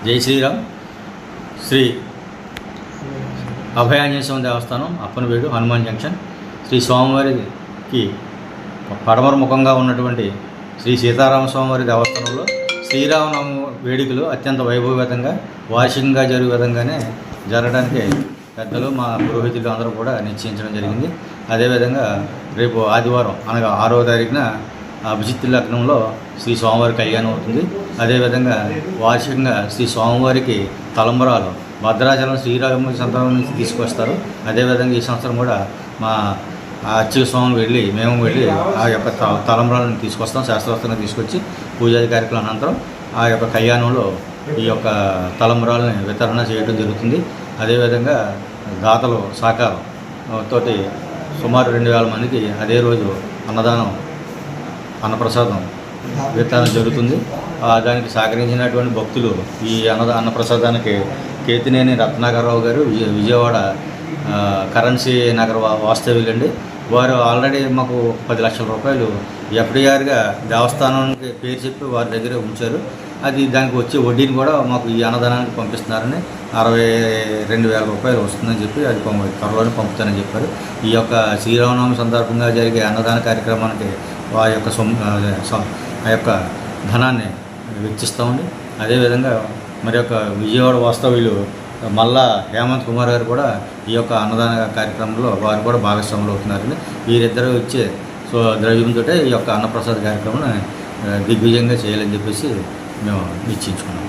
జై శ్రీరామ్. శ్రీ అభయాంజనేయ స్వామి దేవస్థానం, అప్పనవేడు, హనుమాన్ జంక్షన్. శ్రీ స్వామివారికి పడమర ముఖంగా ఉన్నటువంటి శ్రీ సీతారామ స్వామివారి దేవస్థానంలో శ్రీరామనవమి వేడుకలు అత్యంత వైభవపేతంగా వార్షికంగా జరిగే విధంగానే జరగడానికి పెద్దలు మా పురోహితులు అందరూ కూడా నిశ్చయించడం జరిగింది. అదేవిధంగా రేపు ఆదివారం అనగా 6వ తారీఖున అభిజిత్ లగ్నంలో శ్రీ స్వామివారి కళ్యాణం అవుతుంది. అదేవిధంగా వార్షికంగా శ్రీ స్వామివారికి తలంబరాలు భద్రాచలం శ్రీరామ సంతానం నుంచి తీసుకొస్తారు. అదేవిధంగా ఈ సంవత్సరం కూడా మా అర్చక స్వామిని మేము వెళ్ళి ఆ యొక్క తలంబరాలను తీసుకొస్తాం. శాస్త్రోక్తంగా తీసుకొచ్చి పూజాది కార్యక్రమం అనంతరం ఆ యొక్క కళ్యాణంలో ఈ యొక్క తలంబరాలని వితరణ చేయడం జరుగుతుంది. అదేవిధంగా దాతలు సహకారం తోటి సుమారు 2000 మందికి అదే రోజు అన్నప్రసాదం వితరణ జరుగుతుంది. దానికి సహకరించినటువంటి భక్తులు ఈ అన్నప్రసాదానికి కేతినేని రత్నాకరరావు గారు, విజయవాడ కరెన్సీ నగర వాస్తవ్యులండి. వారు ఆల్రెడీ మాకు 10 లక్షల రూపాయలు ఎఫ్డిఆర్గా దేవస్థానానికి పేరు చెప్పి వారి దగ్గర ఉంచారు. దానికి వచ్చే వడ్డీని కూడా మాకు ఈ అన్నదానానికి పంపిస్తున్నారని 62,000 రూపాయలు వస్తుందని చెప్పి అది త్వరలోనే పంపుతానని చెప్పారు. ఈ యొక్క శ్రీరామనవమి సందర్భంగా జరిగే అన్నదాన కార్యక్రమానికి ఆ యొక్క ధనాన్ని వెచ్చిస్తామండి. అదేవిధంగా మరి యొక్క విజయవాడ వాస్తవ్యులు మల్లా హేమంత్ కుమార్ గారు కూడా ఈ యొక్క అన్నదాన కార్యక్రమంలో వారు కూడా భాగస్వాములు అవుతున్నారండి. వీరిద్దరూ వచ్చే ద్రవ్యంతో ఈ యొక్క అన్నప్రసాద కార్యక్రమం దిగ్విజయంగా చేయాలని చెప్పేసి మేము నిశ్చయించుకున్నాం.